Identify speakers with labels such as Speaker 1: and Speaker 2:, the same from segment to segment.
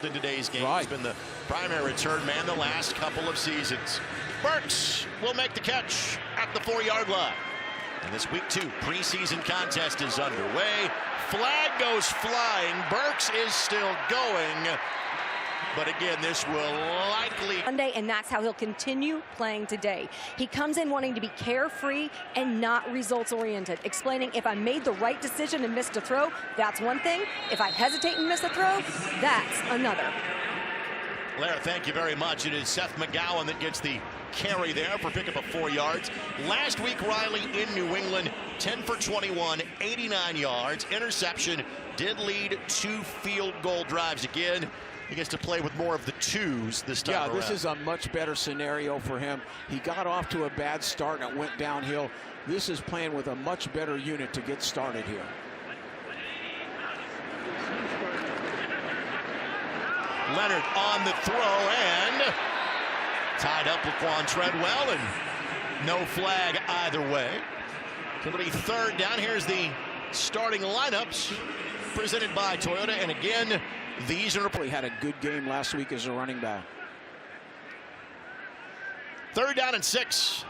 Speaker 1: In today's game, he's been the primary return man the last couple of seasons. Burks will make the catch at the 4-yard line. And this week 2 preseason contest is underway. Flag goes flying. Burks is still going. But again, this will likely
Speaker 2: Monday, and that's how he'll continue playing today. He comes in wanting to be carefree and not results-oriented, explaining if I made the right decision and missed a throw, that's one thing. If I hesitate and miss a throw, that's another.
Speaker 1: Lara, thank you very much. It is Seth McGowan that gets the carry there for pickup of 4 yards. Last week, Riley in New England, 10 for 21, 89 yards. Interception did lead 2 field goal drives again. He gets to play with more of the 2s this time around.
Speaker 3: This is a much better scenario for him. He got off to a bad start and it went downhill. This is playing with a much better unit to get started here.
Speaker 1: Leonard on the throw and tied up Laquan Treadwell, and no flag either way. So it'll be 3rd down. Here's the starting lineups presented by Toyota, and again, these are...
Speaker 3: He had a good game last week as a running back.
Speaker 1: 3rd down and 6.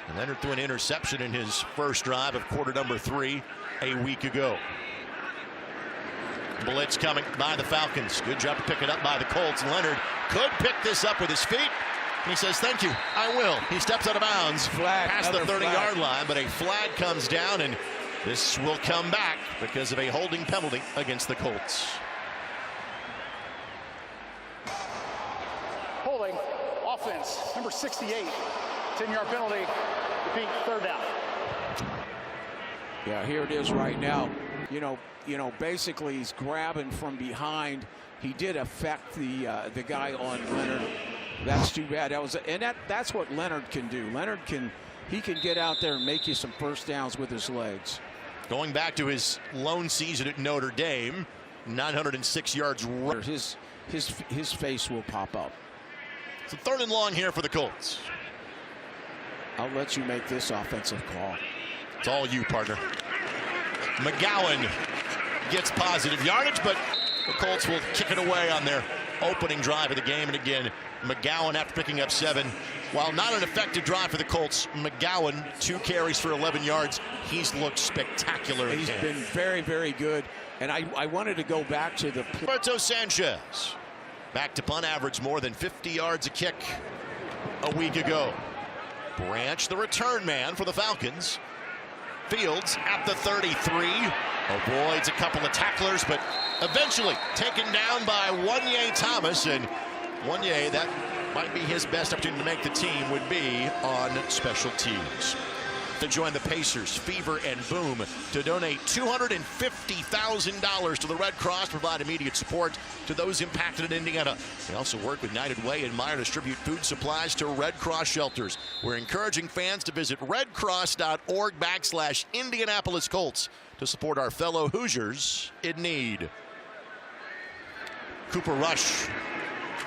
Speaker 1: And Leonard threw an interception in his first drive of quarter number 3 a week ago. Blitz coming by the Falcons. Good job to pick it up by the Colts. Leonard could pick this up with his feet. And he says, thank you, I will. He steps out of bounds
Speaker 3: flag,
Speaker 1: past the 30-yard line, but a flag comes down, and this will come back because of a holding penalty against the Colts.
Speaker 4: Holding, offense, number 68, 10-yard penalty, repeat, 3rd down.
Speaker 3: Yeah, here it is right now. You know, basically he's grabbing from behind. He did affect the guy on Leonard. That's too bad. That's what Leonard can do. Leonard can get out there and make you some first downs with his legs.
Speaker 1: Going back to his lone season at Notre Dame, 906 yards.
Speaker 3: His face will pop up.
Speaker 1: So 3rd and long here for the Colts.
Speaker 3: I'll let you make this offensive call.
Speaker 1: It's all you, partner. McGowan gets positive yardage, but the Colts will kick it away on their opening drive of the game. And again, McGowan, after picking up 7, while not an effective drive for the Colts, McGowan 2 carries for 11 yards. He's looked spectacular.
Speaker 3: He's been very, very good. And I wanted to go back to the...
Speaker 1: Roberto Sanchez back to punt, average more than 50 yards a kick a week ago. Branch, the return man for the Falcons. Fields at the 33. Avoids a couple of tacklers, but eventually taken down by Wanye Thomas. And Wanye, that might be his best opportunity to make the team, would be on special teams. To join the Pacers, Fever and Boom to donate $250,000 to the Red Cross, provide immediate support to those impacted in Indiana. They also work with United Way and Meyer, distribute food supplies to Red Cross shelters. We're encouraging fans to visit redcross.org/Indianapolis Colts to support our fellow Hoosiers in need. Cooper Rush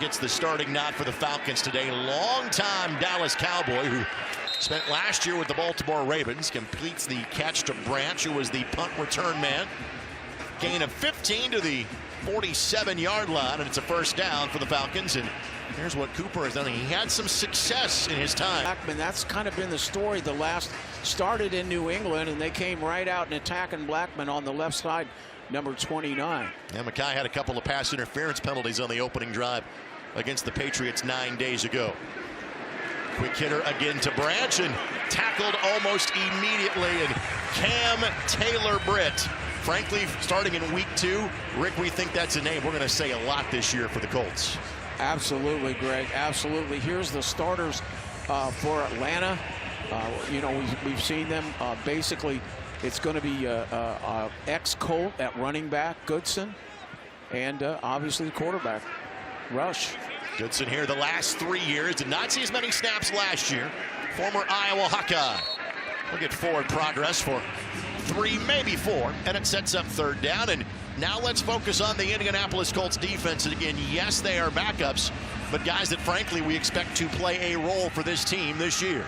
Speaker 1: gets the starting nod for the Falcons today. Longtime Dallas Cowboy who spent last year with the Baltimore Ravens, completes the catch to Branch, who was the punt return man. Gain of 15 to the 47-yard line, and it's a 1st down for the Falcons. And here's what Cooper has done. He had some success in his time.
Speaker 3: Blackman, that's kind of been the story. The last started in New England, and they came right out and attacking Blackman on the left side, number 29.
Speaker 1: And Mackay had a couple of pass interference penalties on the opening drive against the Patriots 9 days ago. Quick hitter again to Branch and tackled almost immediately. And Cam Taylor-Britt, frankly, starting in week 2, Rick, we think that's a name we're going to say a lot this year for the Colts.
Speaker 3: Absolutely, Greg. Absolutely. Here's the starters for Atlanta. We've seen them. Basically, it's going to be ex-Colt at running back, Goodson, and obviously the quarterback, Rush.
Speaker 1: Goodson here the last 3 years. Did not see as many snaps last year. Former Iowa Hawkeye. Look at forward progress for 3, maybe 4. And it sets up 3rd down. And now let's focus on the Indianapolis Colts defense. And again, yes, they are backups, but guys that frankly we expect to play a role for this team this year.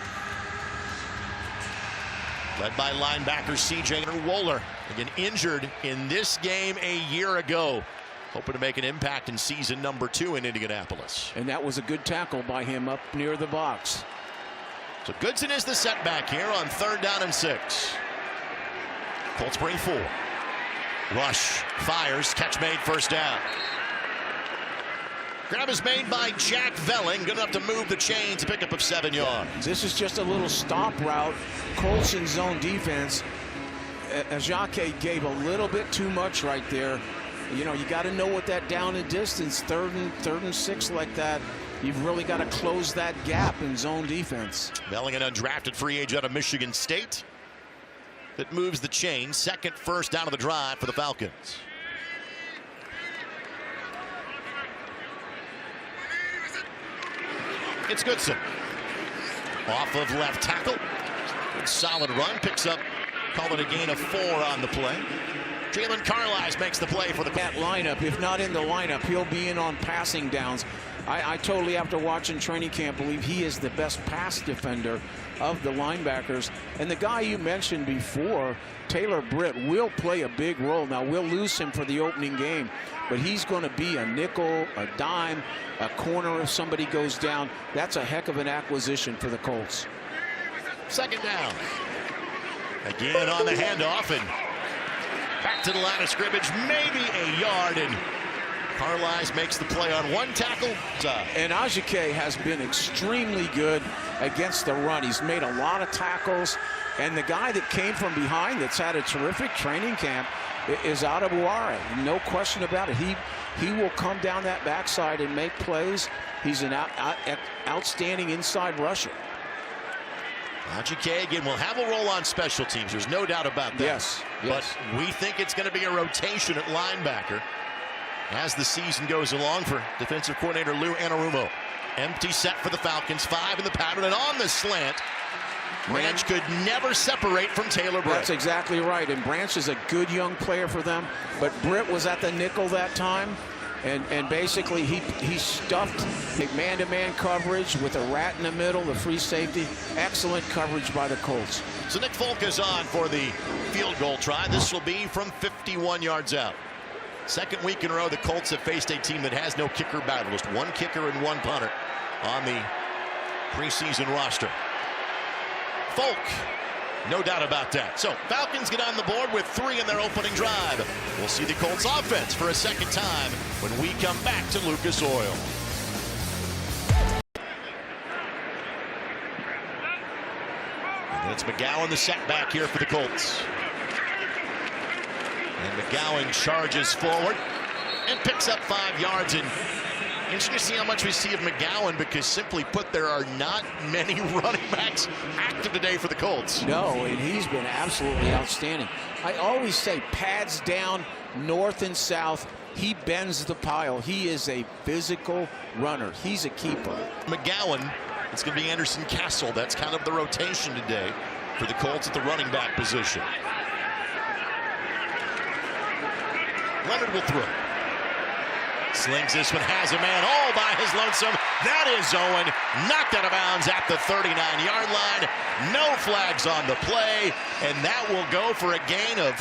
Speaker 1: Led by linebacker C.J. Wohler. Again, injured in this game a year ago. hoping to make an impact in season number 2 in Indianapolis.
Speaker 3: And that was a good tackle by him up near the box.
Speaker 1: So Goodson is the setback here on 3rd down and 6. Colts bring 4. Rush fires, catch made, 1st down. Grab is made by Jack Velling, good enough to move the chains, a pickup of 7 yards.
Speaker 3: This is just a little stop route. Colts in zone defense. Ajake gave a little bit too much right there. You know, you got to know what that down and distance, third and 6 like that. You've really got to close that gap in zone defense.
Speaker 1: Velling, an undrafted free agent out of Michigan State, that moves the chain. Second 1st down of the drive for the Falcons. It's Goodson. Off of left tackle. Good solid run. Picks up, call it a gain of 4 on the play. Jalen Carlisle makes the play for the
Speaker 3: that lineup. If not in the lineup, he'll be in on passing downs. I totally, after watching training camp, believe he is the best pass defender of the linebackers. And the guy you mentioned before, Taylor Britt, will play a big role. Now, we'll lose him for the opening game, but he's going to be a nickel, a dime, a corner if somebody goes down. That's a heck of an acquisition for the Colts.
Speaker 1: 2nd down. Again on the handoff, and back to the line of scrimmage, maybe a yard, and Carlisle makes the play on 1 tackle.
Speaker 3: And Ajake has been extremely good against the run. He's made a lot of tackles, and the guy that came from behind that's had a terrific training camp is Adebaware. No question about it. He will come down that backside and make plays. He's an outstanding inside rusher.
Speaker 1: Ajake again will have a role on special teams. There's no doubt about that.
Speaker 3: Yes.
Speaker 1: But we think it's going to be a rotation at linebacker as the season goes along for defensive coordinator Lou Anarumo. Empty set for the Falcons. 5 in the pattern, and on the slant, Branch could never separate from Taylor Britt.
Speaker 3: That's exactly right. And Branch is a good young player for them. But Britt was at the nickel that time. And basically he stuffed man-to-man coverage with a rat in the middle, the free safety. Excellent coverage by the Colts.
Speaker 1: So Nick Folk is on for the field goal try. This will be from 51 yards out. Second week in a row the Colts have faced a team that has no kicker battle. Just 1 kicker and 1 punter on the preseason roster. Folk, no doubt about that. So Falcons get on the board with 3 in their opening drive. We'll see the Colts offense for a second time when we come back to Lucas Oil. And it's McGowan, the setback here for the Colts. And McGowan charges forward and picks up 5 yards. And interesting to see how much we see of McGowan, because simply put, there are not many running backs active today for the Colts.
Speaker 3: No, and he's been absolutely outstanding. I always say pads down, north and south. He bends the pile. He is a physical runner. He's a keeper.
Speaker 1: McGowan, it's going to be Anderson Castle. That's kind of the rotation today for the Colts at the running back position. Leonard will throw. Slings this one, has a man all by his lonesome. That is Owen, knocked out of bounds at the 39-yard line. No flags on the play, and that will go for a gain of,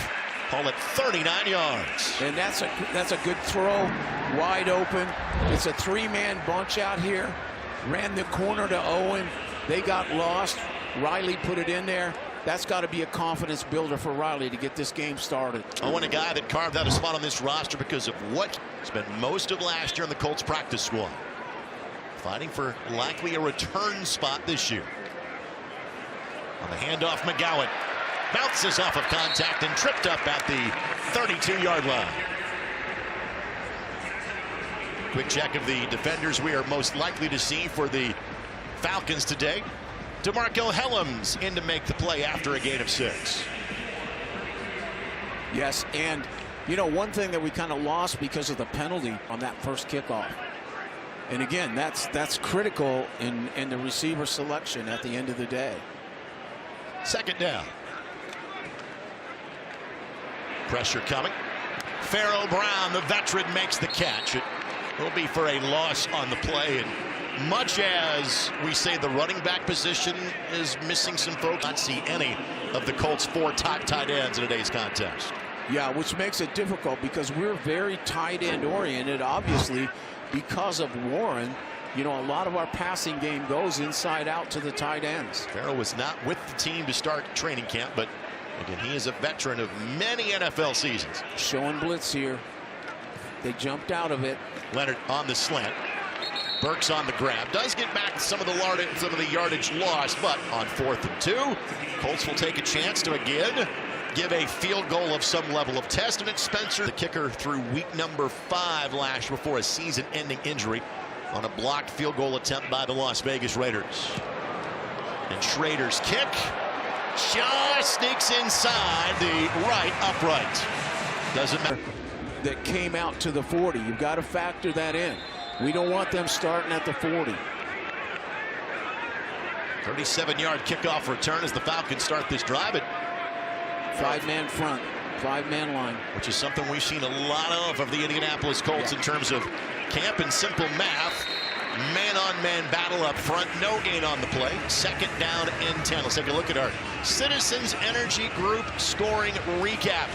Speaker 1: call it, 39 yards.
Speaker 3: And that's a good throw, wide open. It's a 3-man bunch out here. Ran the corner to Owen. They got lost. Riley put it in there. That's got to be a confidence builder for Riley to get this game started.
Speaker 1: Owen, a guy that carved out a spot on this roster because of what spent most of last year in the Colts practice squad. Fighting for likely a return spot this year. On the handoff, McGowan bounces off of contact and tripped up at the 32-yard line. Quick check of the defenders we are most likely to see for the Falcons today. DeMarco Helms in to make the play after a gain of 6.
Speaker 3: Yes, and you know, one thing that we kind of lost because of the penalty on that first kickoff. And again, that's critical in the receiver selection at the end of the day.
Speaker 1: 2nd down. Pressure coming. Pharaoh Brown, the veteran, makes the catch. It will be for a loss on the play. And much as we say the running back position is missing some folks, not see any of the Colts' 4 top tight ends in today's contest.
Speaker 3: Yeah, which makes it difficult because we're very tight end oriented, obviously, because of Warren. You know, a lot of our passing game goes inside out to the tight ends.
Speaker 1: Farrell was not with the team to start training camp, but again, he is a veteran of many NFL seasons.
Speaker 3: Showing blitz here. They jumped out of it.
Speaker 1: Leonard on the slant. Burks on the grab. Does get back some of the yardage lost, but on 4th and 2, Colts will take a chance to again give a field goal of some level of test, and it's Spencer, the kicker, through week number 5 last year before a season-ending injury on a blocked field goal attempt by the Las Vegas Raiders. And Schrader's kick just sneaks inside the right upright. Doesn't matter.
Speaker 3: That came out to the 40. You've got to factor that in. We don't want them starting at the 40.
Speaker 1: 37-yard kickoff return as the Falcons start this drive at
Speaker 3: 5-man front, 5-man line.
Speaker 1: Which is something we've seen a lot of the Indianapolis Colts in terms of camp and simple math. Man-on-man battle up front, no gain on the play. 2nd down and 10. Let's take a look at our Citizens Energy Group scoring recap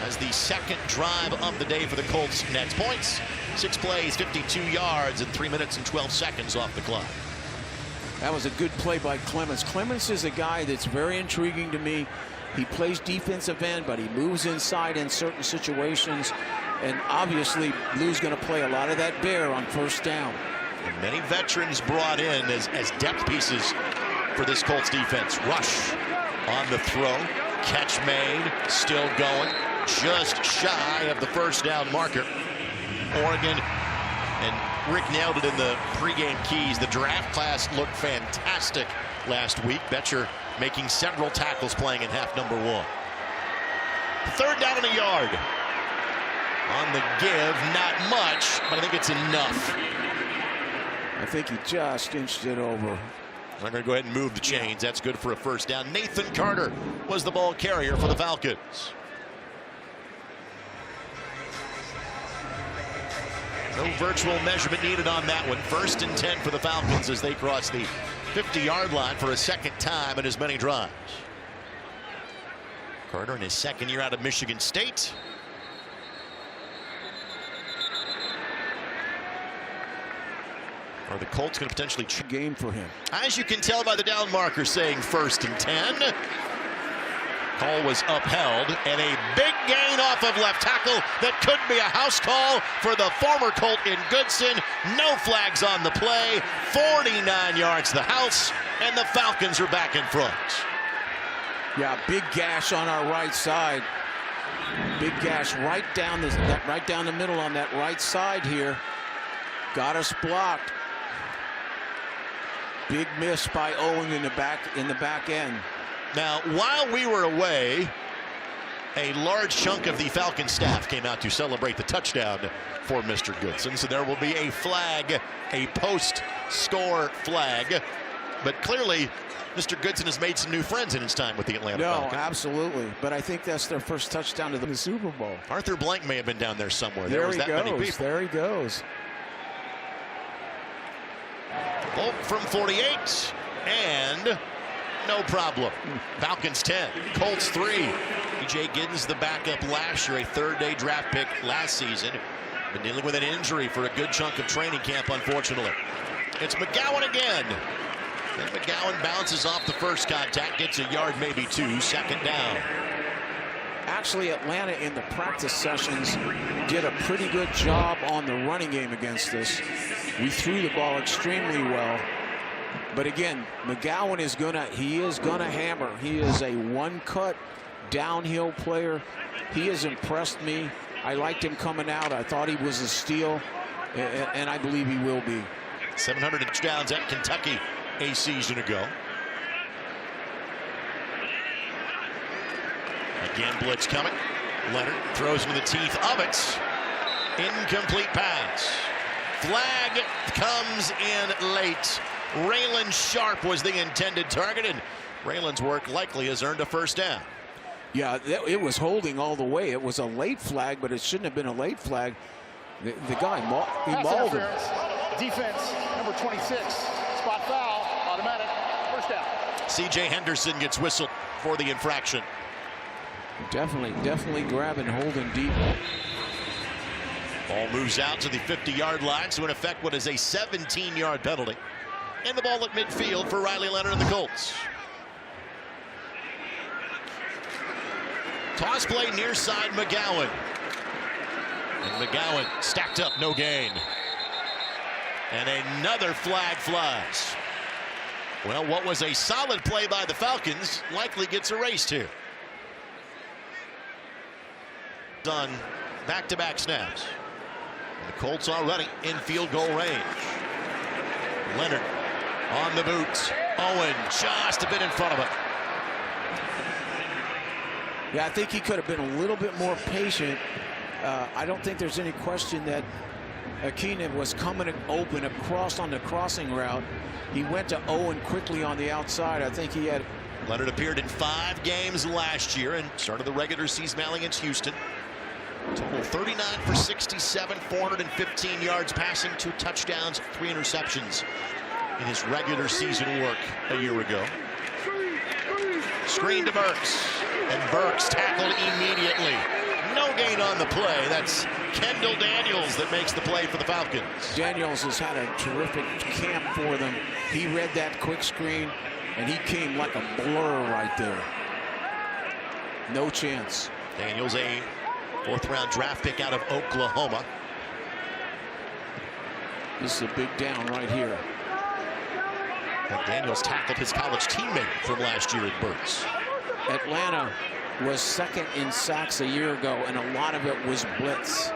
Speaker 1: as the 2nd drive of the day for the Colts. Nets points, 6 plays, 52 yards, and 3 minutes and 12 seconds off the clock.
Speaker 3: That was a good play by Clemens. Clemens is a guy that's very intriguing to me. He plays defensive end, but he moves inside in certain situations. And obviously, Lou's going to play a lot of that bear on 1st down.
Speaker 1: And many veterans brought in as depth pieces for this Colts defense. Rush on the throw. Catch made. Still going. Just shy of the 1st down marker. Oregon, and Rick nailed it in the pregame keys. The draft class looked fantastic last week. Betcher making several tackles playing in half number 1. 3rd down and a yard. On the give, not much, but I think it's enough.
Speaker 3: I think he just inched it over.
Speaker 1: I'm going to go ahead and move the chains. That's good for a 1st down. Nathan Carter was the ball carrier for the Falcons. No virtual measurement needed on that one. 1st and 10 for the Falcons as they cross the 50-yard line for a 2nd time in as many drives. Carter in his 2nd year out of Michigan State. Are the Colts going to potentially
Speaker 3: game for him?
Speaker 1: As you can tell by the down marker saying 1st and 10. Call was upheld, and a big gain off of left tackle that could be a house call for the former Colt in Goodson. No flags on the play. 49 yards to the house, and the Falcons are back in front.
Speaker 3: Yeah, big gash on our right side. Big gash right down the middle on that right side here. Got us blocked. Big miss by Owen in the back end.
Speaker 1: Now, while we were away, a large chunk of the Falcon staff came out to celebrate the touchdown for Mr. Goodson. So there will be a flag, a post-score flag. But clearly, Mr. Goodson has made some new friends in his time with the Atlanta Falcons.
Speaker 3: No, absolutely. But I think that's their first touchdown to the Super Bowl.
Speaker 1: Arthur Blank may have been down there somewhere.
Speaker 3: There
Speaker 1: was
Speaker 3: he
Speaker 1: that
Speaker 3: goes.
Speaker 1: many people.
Speaker 3: There he goes.
Speaker 1: Bolt from 48, and no problem. Falcons 10, Colts 3. E.J. Giddens, the backup last year, a 3rd-day draft pick last season. Been dealing with an injury for a good chunk of training camp, unfortunately. It's McGowan again. Then McGowan bounces off the first contact, gets a yard, maybe 2, 2nd down.
Speaker 3: Actually, Atlanta in the practice sessions did a pretty good job on the running game against us. We threw the ball extremely well. But again, McGowan is gonna hammer. He is a one-cut downhill player. He has impressed me. I liked him coming out. I thought he was a steal, and I believe he will be.
Speaker 1: 700 touchdowns at Kentucky a season ago. Again, blitz coming. Leonard throws into the teeth of it. Incomplete pass. Flag comes in late. Raylan Sharp was the intended target, and Raylan's work likely has earned a 1st down.
Speaker 3: Yeah, it was holding all the way. It was a late flag, but it shouldn't have been a late flag. The guy mauled him.
Speaker 4: Defense, number 26. Spot foul, automatic, 1st down.
Speaker 1: C.J. Henderson gets whistled for the infraction.
Speaker 3: Definitely grabbing, holding deep.
Speaker 1: Ball moves out to the 50-yard line, so in effect what is a 17-yard penalty. And the ball at midfield for Riley Leonard and the Colts. Toss play near side McGowan. And McGowan stacked up, no gain. And another flag flies. Well, what was a solid play by the Falcons likely gets erased here. Done back-to-back snaps. And the Colts already in field goal range. Leonard on the boots. Owen just a bit in front of it.
Speaker 3: Yeah, I think he could have been a little bit more patient. I don't think there's any question that Keenan was coming open across on the crossing route. He went to Owen quickly on the outside. I think he had.
Speaker 1: Leonard appeared in 5 games last year and started the regular season against Houston. Total 39 for 67, 415 yards passing, 2 touchdowns, 3 interceptions in his regular season work a year ago. Screen to Burks, and Burks tackled immediately. No gain on the play. That's Kendall Daniels that makes the play for the Falcons.
Speaker 3: Daniels has had a terrific camp for them. He read that quick screen, and he came like a blur right there. No chance.
Speaker 1: Daniels, a 4th-round draft pick out of Oklahoma.
Speaker 3: This is a big down right here.
Speaker 1: And Daniels tackled his college teammate from last year at Burks.
Speaker 3: Atlanta was 2nd in sacks a year ago, and a lot of it was blitz.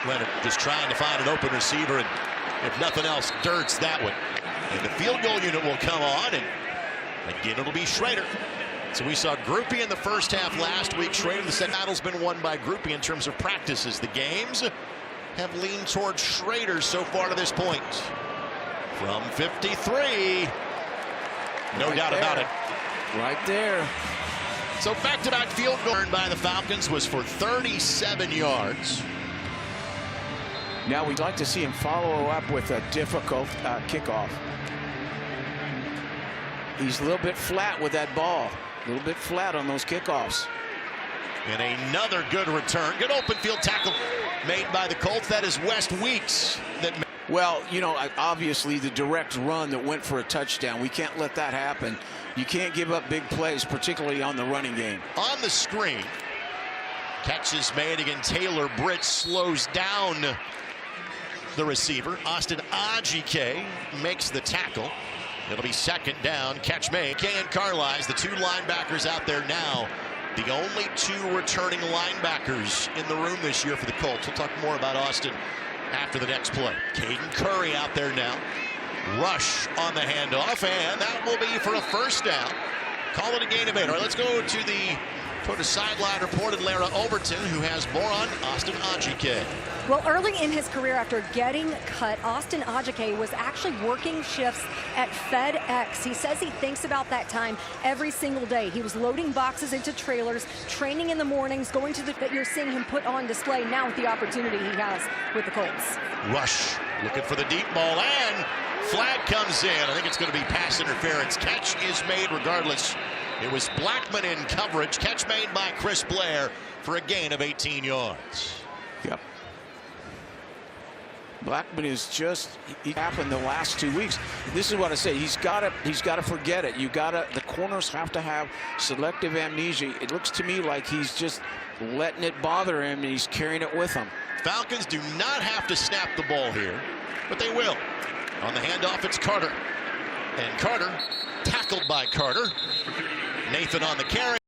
Speaker 1: Leonard just trying to find an open receiver, and if nothing else, dirts that one. And the field goal unit will come on, and again, it'll be Schrader. So we saw Groupie in the first half last week. Schrader, the second battle's been won by Groupie in terms of practices. The games have leaned towards Schrader so far to this point. From 53. No doubt about it.
Speaker 3: Right there.
Speaker 1: So back-to-back field goal earned by the Falcons was for 37 yards.
Speaker 3: Now we'd like to see him follow up with a difficult kickoff. He's a little bit flat with that ball. A little bit flat on those kickoffs.
Speaker 1: And another good return. Good open field tackle made by the Colts. That is West Weeks.
Speaker 3: Well, you know, obviously the direct run that went for a touchdown. We can't let that happen. You can't give up big plays, particularly on the running game.
Speaker 1: On the screen. Catch is made again. Taylor Britt slows down the receiver. Austin Ajike makes the tackle. It'll be 2nd down. Catch made. Kay and Carlisle, the 2 linebackers out there now. The only 2 returning linebackers in the room this year for the Colts. We'll talk more about Austin after the next play. Caden Curry out there now. Rush on the handoff, and that will be for a 1st down. Call it a gain of 8. All right, let's go to the sideline report and Lara Overton, who has more on Austin Ajike.
Speaker 2: Well, early in his career after getting cut, Austin Ajike was actually working shifts at FedEx. He says he thinks about that time every single day. He was loading boxes into trailers, training in the mornings, going to that you're seeing him put on display now with the opportunity he has with the Colts.
Speaker 1: Rush looking for the deep ball, and flag comes in. I think it's going to be pass interference. Catch is made regardless. It was Blackman in coverage. Catch made by Chris Blair for a gain of 18 yards.
Speaker 3: Yep. Blackman is just, he happened the last 2 weeks. This is what I say. He's got to forget it. The corners have to have selective amnesia. It looks to me like he's just letting it bother him, and he's carrying it with him.
Speaker 1: Falcons do not have to snap the ball here, but they will. On the handoff, it's Carter. And Carter tackled by Carter. Nathan on the carry.